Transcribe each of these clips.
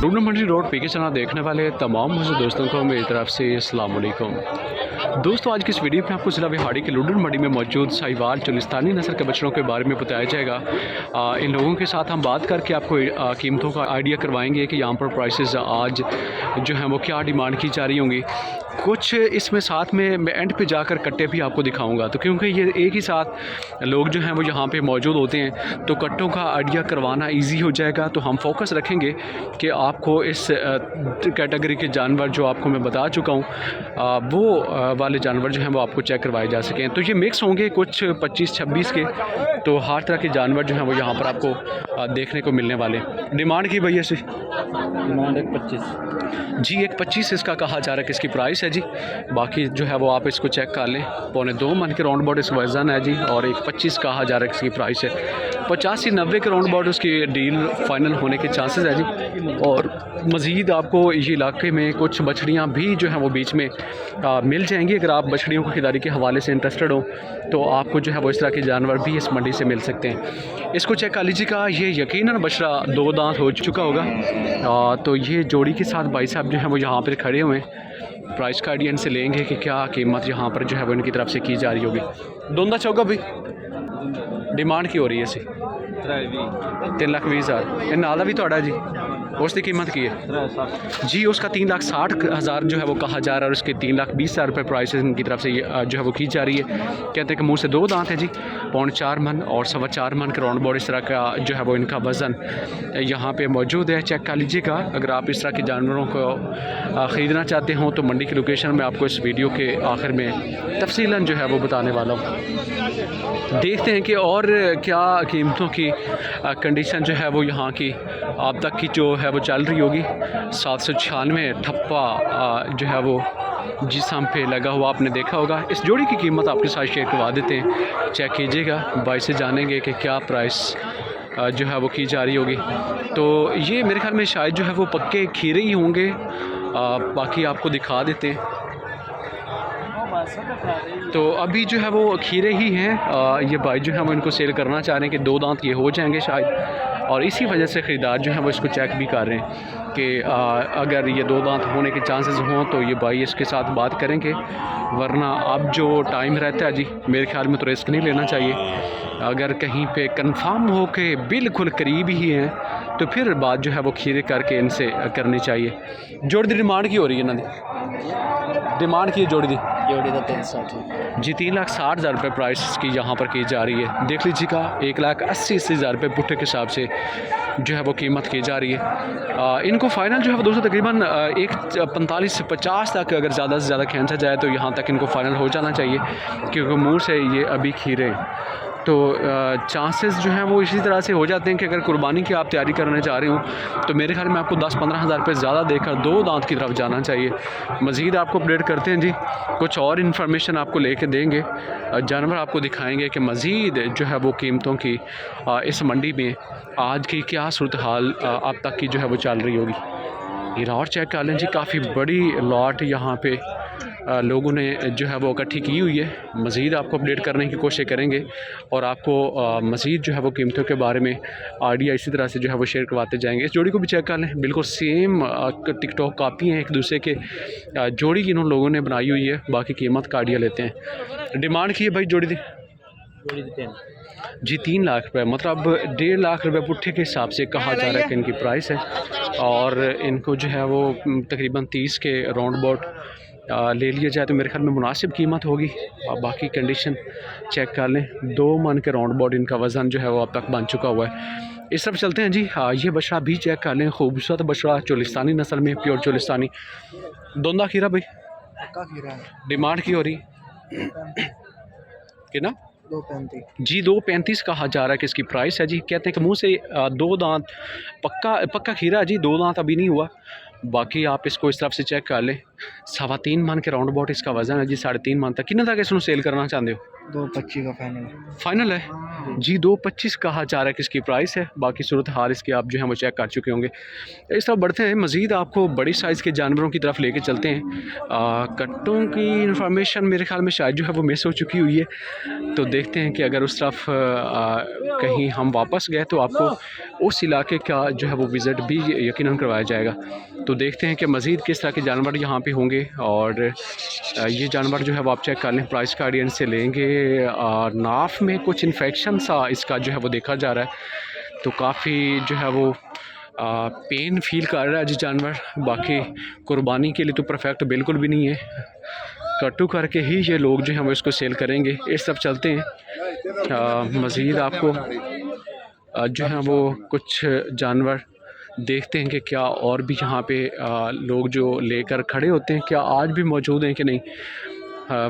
लुडन मंडी road पीके चना देखने वाले तमाम मुझे दोस्तों को मेरी तरफ से अस्सलाम वालेकुम। दोस्तों आज की इस वीडियो में आपको जिला बिहाड़ी के लुडन मंडी में मौजूद साहिवाल चोलिस्तानी नस्ल के बछड़ों के बारे में बताया जाएगा। इन लोगों के साथ हम बात करके आपको कीमतों का आइडिया करवाएंगे कि यहाँ पर प्राइसेस आज जो हैं वो क्या डिमांड की जा रही होंगी। कुछ इसमें साथ में मैं एंड पे जाकर कट्टे भी आपको दिखाऊंगा, तो क्योंकि ये एक ही साथ लोग जो हैं वो यहाँ पे मौजूद होते हैं तो कट्टों का आइडिया करवाना इजी हो जाएगा। तो हम फोकस रखेंगे कि आपको इस कैटेगरी के जानवर जो आपको मैं बता चुका हूँ वो वाले जानवर जो हैं वो आपको चेक करवाए जा सकें। तो ये मिक्स होंगे कुछ 25-26 के, तो हर तरह के जानवर जो हैं वो यहाँ पर आपको देखने को मिलने वाले। डिमांड की भैया से डिमांड 1.25 जी, 1.25 इसका कहा जा रहा है कि इसकी प्राइस है जी। बाकी जो है वो आप इसको चेक कर लें, 2.25 मन के राउंड अबाउट इसका वज़न है जी, और 1.25 कहा जा रहा है इसकी प्राइस है। 85-90 के राउंड अबाउट उसकी डील फाइनल होने के चांसेस है जी। और मज़ीद आपको ये इलाके में कुछ बछड़ियाँ भी जो हैं वो बीच में मिल जाएंगी। अगर आप बछड़ियों की खरीदारी के हवाले से इंटरेस्टेड हो तो आपको जो है वो इस तरह के जानवर भी इस मंडी से मिल सकते हैं। इसको चेक कर लीजिएगा, ये यकीनन बछड़ा 2 दांत हो चुका होगा। तो ये जोड़ी के साथ भाई साहब जो है वो यहाँ पर खड़े हुए हैं। प्राइस का आइडिया इनसे लेंगे कि क्या कीमत यहाँ पर जो है वो इनकी तरफ से की जा रही होगी। दोंदा चौका भी डिमांड की हो रही है इसी 3,20,000। ये नाला भी थोड़ा जी, उसकी कीमत की है जी, उसका 3,60,000 जो है वो कहा जा रहा है, और उसके 3,20,000 रुपये प्राइस इनकी तरफ से जो है वो की जा रही है। कहते हैं कि मुँह से 2 दांत है जी, 4.25 मन और 4.25 मन के राउंड अबाउट इस तरह का जो है वो इनका वज़न यहाँ पे मौजूद है। चेक कर लीजिएगा। अगर आप इस तरह के जानवरों को ख़रीदना चाहते हो तो मंडी की लोकेशन में आपको इस वीडियो के आखिर में तफसीलन जो है वो बताने वाला हूँ। देखते हैं कि और क्या कीमतों की कंडीशन जो है वो यहाँ की आप तक की जो है वो चल रही होगी। 796 ठप्पा जो है वो जिसम पे लगा हुआ आपने देखा होगा। इस जोड़ी की कीमत आपके साथ शेयर करवा देते हैं, चेक कीजिएगा। भाई से जानेंगे कि क्या प्राइस जो है वो की जा रही होगी। तो ये मेरे ख्याल में शायद जो है वो पक्के खीरे ही होंगे। बाकी आपको दिखा देते हैं। तो अभी जो है वो खीरे ही हैं। ये भाई जो है वो इनको सेल करना चाह रहे हैं कि 2 दांत ये हो जाएंगे शायद, और इसी वजह से ख़रीदार जो है वो इसको चेक भी कर रहे हैं कि अगर ये 2 दांत होने के चांसेस हों तो ये भाई इसके साथ बात करेंगे। वरना अब जो टाइम रहता है जी, मेरे ख्याल में तो रिस्क नहीं लेना चाहिए। अगर कहीं पे कंफर्म हो के बिल्कुल करीब ही हैं तो फिर बात जो है वो खीरे करके इनसे करनी चाहिए। जोड़ी दी डिमांड की हो रही है ना दी, डिमांड की जोड़ी दी तो 360 जी, 3,60,000 रुपये प्राइस की यहाँ पर की जा रही है। देख लीजिएगा, 1,80,000 रुपये पुट्ठे के हिसाब से जो है वो कीमत की जा रही है। इनको फ़ाइनल जो है वो दोस्तों तकरीबन 1.45 से 50 तक अगर ज़्यादा से ज़्यादा खींचा जाए तो यहाँ तक इनको फ़ाइनल हो जाना चाहिए, क्योंकि मुँह से ये अभी खीरे हैं। तो चांसेस जो हैं वो इसी तरह से हो जाते हैं कि अगर कुर्बानी की आप तैयारी करने जा रहे हो तो मेरे ख्याल में आपको 10-15 हज़ार रुपये ज़्यादा देकर 2 दांत की तरफ जाना चाहिए। मज़ीद आपको अपडेट करते हैं जी, कुछ और इन्फॉर्मेशन आपको लेके देंगे, जानवर आपको दिखाएंगे कि मज़ीद जो है वो कीमतों की इस मंडी में आज की क्या सूरत हाल आप तक की जो है वो चल रही होगी। ये और चेक कर लें जी, काफ़ी बड़ी लॉट यहाँ पे लोगों ने जो है वो इकट्ठी की हुई है। मज़ीद आपको अपडेट करने की कोशिश करेंगे और आपको मज़ीद जो है वो कीमतों के बारे में आइडिया इसी तरह से जो है वो शेयर करवाते जाएंगे। इस जोड़ी को भी चेक कर लें, बिल्कुल सेम टिकटॉक कापी हैं एक दूसरे के। जोड़ी इन लोगों ने बनाई हुई है। बाकी कीमत का आइडिया लेते हैं। डिमांड की है भाई जोड़ी दी जी 3 लाख रुपये, मतलब 1.5 लाख रुपये पुट्ठे के हिसाब से कहा जा रहा है कि इनकी प्राइस है। और इनको जो है वो तकरीबन 30 के राउंड अबाउट ले लिया जाए तो मेरे ख्याल में मुनासिब कीमत होगी। बाकी कंडीशन चेक कर लें, 2 मन के राउंड अबाउट इनका वज़न जो है वो अब तक बन चुका हुआ है। इस तरफ चलते हैं जी। ये बछड़ा भी चेक कर लें, खूबसूरत बछड़ा चोलिस्तानी नस्ल में, प्योर चोलिस्तानी। दोंदा खीरा भाई डिमांड की हो रही कि ना 2.35 जी, 2.35 कहा जा रहा है कि इसकी प्राइस है जी। कहते हैं कि मुँह से 2 दांत पक्का खीरा है जी, 2 दांत अभी नहीं हुआ। बाकी आप इसको इस तरफ से चेक कर लें। 3.25 मन के राउंड अबाउट इसका वज़न है जी, 3.5 मन तक। कितने तक इसको सेल करना चाहते हो? 225 का फाइनल। फाइनल है जी, 225 कहा जा रहा है कि इसकी प्राइस है। बाकी सूरत हाल इसकी आप जो है वो चेक कर चुके होंगे। इस तरफ बढ़ते हैं, मज़ीद आपको बड़ी साइज़ के जानवरों की तरफ लेके चलते हैं। कट्टों की इंफॉर्मेशन मेरे ख्याल में शायद जो है वो मिस हो चुकी हुई है, तो देखते हैं कि अगर उस तरफ कहीं हम वापस गए तो आपको उस इलाके का जो है वो विज़िट भी यकीनन करवाया जाएगा। तो देखते हैं कि मज़ीद किस तरह के जानवर यहाँ पे होंगे, और ये जानवर जो है वो आप चेक कर लें, प्राइस का आइडिया से लेंगे। और नाफ में कुछ इन्फेक्शन सा इसका जो है वो देखा जा रहा है, तो काफ़ी जो है वो पेन फील कर रहा है जी जानवर। बाकी कुर्बानी के लिए तो परफेक्ट बिल्कुल भी नहीं है, कट्टू करके ही ये लोग जो हैं वो इसको सेल करेंगे। इस सब चलते हैं, मज़ीद आपको जो है वो कुछ जानवर देखते हैं कि क्या और भी यहाँ पे लोग जो लेकर खड़े होते हैं क्या आज भी मौजूद हैं कि नहीं,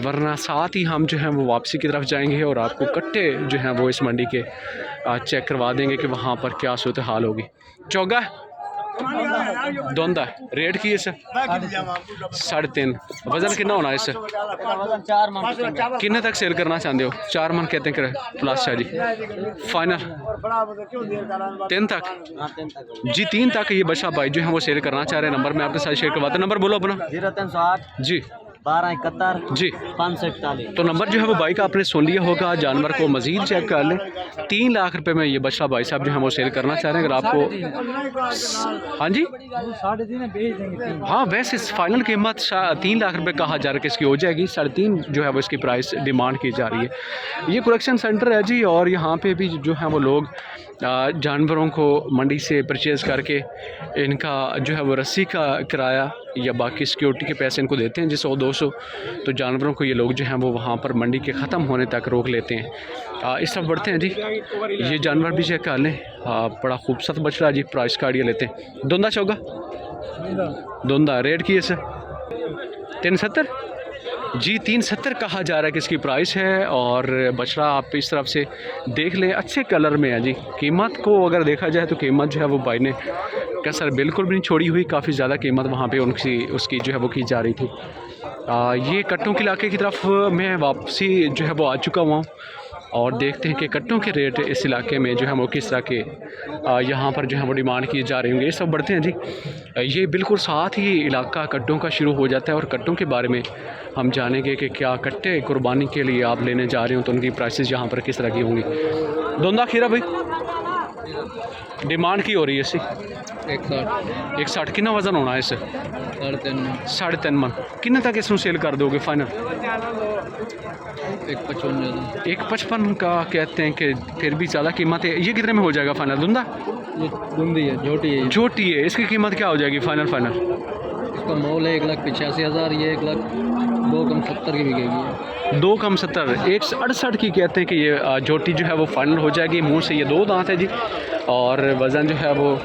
वरना साथ ही हम जो है वो वापसी की तरफ जाएंगे और आपको कट्टे जो हैं वो इस मंडी के चेक करवा देंगे कि वहाँ पर क्या सूरत हाल होगी। चौगा दोंदा रेट की है सर 3.5, वजन कितना होना है इससे, 4 मन। किन्ने तक सेल करना चाहते हो? 4 मन कहते हैं प्लस है जी, फाइनल 3 तक जी, 3 तक ये बच्चा भाई जो है वो सेल करना चाह रहे हैं। नंबर मैं आपके साथ शेयर करवाता हूं, नंबर बोलो अपना। 0308 जी 1271 जी 541। तो नंबर जो है वो भाई का आपने सुन लिया होगा। जानवर को मज़ीद चेक कर लें, 3 लाख रुपए में ये बच्चा भाई साहब जो है वो सेल करना चाह रहे हैं। अगर आपको हाँ जी 3.5 बेच देंगे। हाँ, वैसे फाइनल कीमत 3 लाख रुपए कहा जा रहा है कि इसकी हो जाएगी। 3.5 जो है वो इसकी प्राइस डिमांड की जा रही है। ये कलेक्शन सेंटर है जी, और यहाँ पे भी जो है वो लोग जानवरों को मंडी से परचेज़ करके इनका जो है वो रस्सी का किराया या बाकी सिक्योरिटी के पैसे इनको देते हैं जी, 100-200। तो जानवरों को ये लोग जो हैं वो वहाँ पर मंडी के ख़त्म होने तक रोक लेते हैं। इस तरफ बढ़ते हैं जी, ये जानवर भी चेक कर लें, बड़ा खूबसूरत बच रहा है जी। प्राइस का आइडिया लेते हैं। दोंदा चौगा दोंदा रेट की है सर 370 जी, 370 कहा जा रहा है कि इसकी प्राइस है। और बछड़ा आप इस तरफ से देख लें, अच्छे कलर में है जी। कीमत को अगर देखा जाए तो कीमत जो है वो भाई ने कसर बिल्कुल भी नहीं छोड़ी हुई, काफ़ी ज़्यादा कीमत वहाँ पे उसकी जो है वो की जा रही थी। ये कट्टों के इलाके की तरफ मैं वापसी जो है वो आ चुका हुआ हूँ, और देखते हैं कि कट्टों के रेट इस इलाके में जो है वो किस तरह के यहाँ पर जो है वो डिमांड किए जा रहे होंगे। ये सब बढ़ते हैं जी, ये बिल्कुल साथ ही इलाका कट्टों का शुरू हो जाता है, और कट्टों के बारे में हम जानेंगे कि क्या कट्टे कुर्बानी के लिए आप लेने जा रहे हो तो उनकी प्राइसेस यहाँ पर किस तरह की होंगी। दोंदा खीरा भाई डिमांड की हो रही है इसी 160 कितना वजन होना है इससे 3.5 मन। किन्ने तक इसमें सेल कर दोगे फाइनल? 155 का कहते हैं कि फिर भी ज़्यादा कीमत है। ये कितने में हो जाएगा फाइनल? धुंधा धुंधी है, छोटी है, इसकी कीमत क्या हो जाएगी फाइनल? इसका मोल है 1,85,000, ये 1,02,70 की बिकेगी। 2,70 168 की कहते हैं कि ये जोटी जो है वो फाइनल हो जाएगी। मुंह से ये 2 दांत है जी, और वज़न जो है वो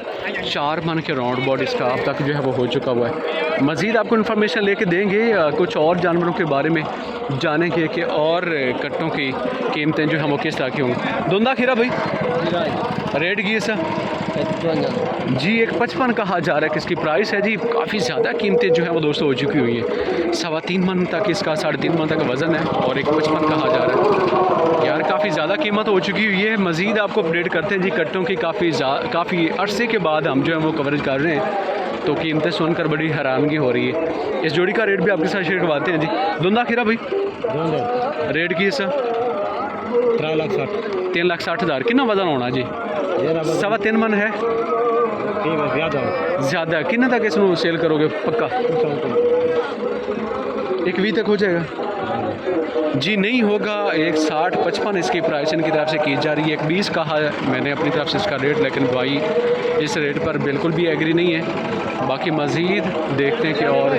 4 मन के राउंड अबाउट इसका अब तक जो है वो हो चुका हुआ है। मज़ीद आपको इन्फॉर्मेशन लेके देंगे, कुछ और जानवरों के बारे में जानेंगे कि और कट्टों की कीमतें जो हैं वो किस तरह की होंगी। धुंधा खीरा भाई रेट की है सर जी 155 कहा जा रहा है कि इसकी प्राइस है जी। काफ़ी ज़्यादा कीमतें जो है वो दोस्तों हो चुकी हुई हैं। 3.25 मन तक इसका 3.5 मन तक वज़न है, और 155 कहा जा रहा है यार, काफ़ी ज़्यादा कीमत हो चुकी हुई है। मज़ीद आपको अपडेट करते हैं जी, कट्टों की काफ़ी अरसे के बाद हम जो है वो कवरेज कर रहे हैं, तो कीमतें सुनकर बड़ी हैरानगी हो रही है। इस जोड़ी का रेट भी आपके साथ शेयर करवाते हैं जी। धुंधा खीरा भाई रेट की है सर 3,60,000। कितना वजन होना जी? 3.25 मन है, ज़्यादा। कितना तक इसमें सेल करोगे पक्का? 1,20 तक हो जाएगा जी? नहीं होगा, 160-55 इसकी प्राइस इनकी तरफ से की जा रही है। 1,20 कहा है मैंने अपनी तरफ से इसका रेट, लेकिन भाई इस रेट पर बिल्कुल भी एग्री नहीं है। बाकी मज़ीद देखते हैं कि और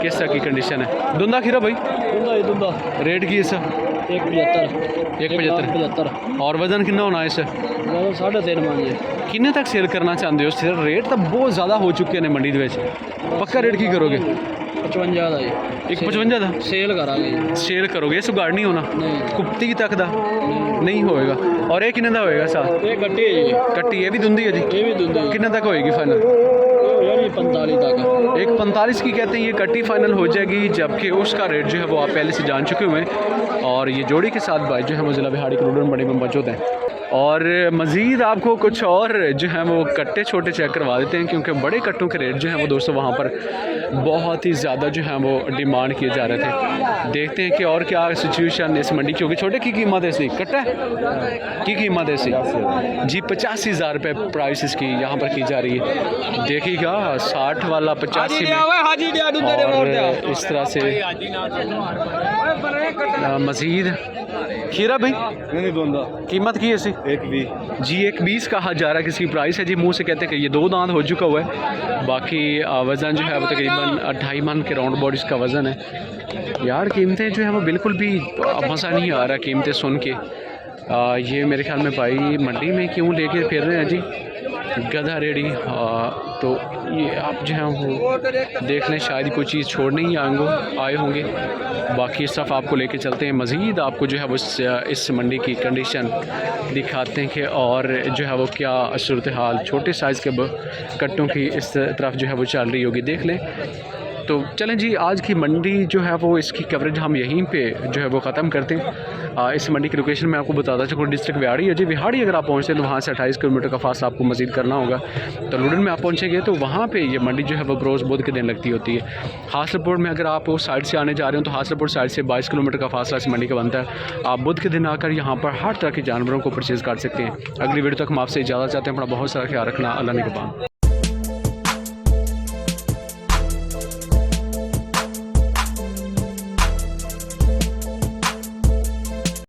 किस तरह की कंडीशन है। धुंधा खीरा भाई रेट की है सर 175 और वज़न कितना होना है इससे? 3.5 मन। किन्ने तक सेल करना चाहते हो सर? रेट तो बहुत ज़्यादा हो चुके हैं मंडी में, पक्का रेट की करोगे? 55 का 155 का सेल करोगे? इस गाड़ नहीं होना कुप्ती तक का नहीं होएगा। और ये किन्ने का होएगा साथ? ये कट्टी ये भी धुंधी है जी, किन्ने तक होएगी फाइनल? हो जाएगी 45 तक। 1.45 की कहते हैं ये कट्टी फाइनल हो जाएगी, जबकि उसका रेट जो है वो आप पहले से जान चुके हुए हैं। और ये जोड़ी के साथ भाई जो है वो ज़िला बिहाड़ी के लुडन मंडी में मौजूद हैं। और मज़ीद आपको कुछ और जो है वो कट्टे छोटे चेक करवा देते हैं, क्योंकि बड़े कट्टों के रेट जो हैं वो दोस्तों वहाँ पर बहुत ही ज़्यादा जो है वो डिमांड किए जा रहे थे। देखते हैं कि और क्या सिचुएशन इस मंडी की होगी। छोटे की कीमत है इसकी, कट्टा की कीमत है इसकी जी 85,000 रुपये प्राइस इसकी यहाँ पर की जा रही है। देखिएगा 60 वाला 85 में, और इस तरह से मज़ीद खीरा भाई कीमत की है इसी 120 जी 120 कहा जा रहा है किसी प्राइस है जी। मुंह से कहते हैं कि ये 2 दांत हो चुका हुआ है। बाकी वज़न जो है वो तकरीबन 2.5 मन के राउंड बॉडी इसका वज़न है। यार कीमतें जो है वो बिल्कुल भी मज़ा नहीं आ रहा कीमतें सुन के। ये मेरे ख्याल में भाई मंडी में क्यों लेके फिर रहे हैं जी गधा रेडी। तो ये आप जो है वो देख लें, शायद कोई चीज़ छोड़ने ही आए होंगे। बाकी सब आपको लेके चलते हैं, मज़ीद आपको जो है वो इस मंडी की कंडीशन दिखाते हैं कि और जो है वो क्या सूरत हाल छोटे साइज़ के कट्टों की इस तरफ जो है वो चल रही होगी, देख लें। तो चलें जी, आज की मंडी जो है वो इसकी कवरेज हम यहीं पे जो है वो ख़त्म करते हैं। इस मंडी की लोकेशन मैं आपको बताता चलूँ, डिस्ट्रिक्ट विहाड़ी है जी। विहाड़ी अगर आप पहुँचते हैं तो वहाँ से 28 किलोमीटर का फासला आपको मज़ीद करना होगा। तो लुडन में आप पहुँचेंगे तो वहाँ पे ये मंडी जो है वो रोज़ बुध के दिन लगती होती है। हासलपुर में अगर आप उस साइड से आने जा रहे हो तो हासलपुर साइड से 22 किलोमीटर का फासला इस मंडी का बनता है। आप बुध के दिन आकर यहाँ पर हर तरह के जानवरों को परचेज़ कर सकते हैं। अगली वीडियो तक हम आपसे इजाज़त चाहते हैं। अपना बहुत सारा ख्याल रखना। अल्लाह ने के पास।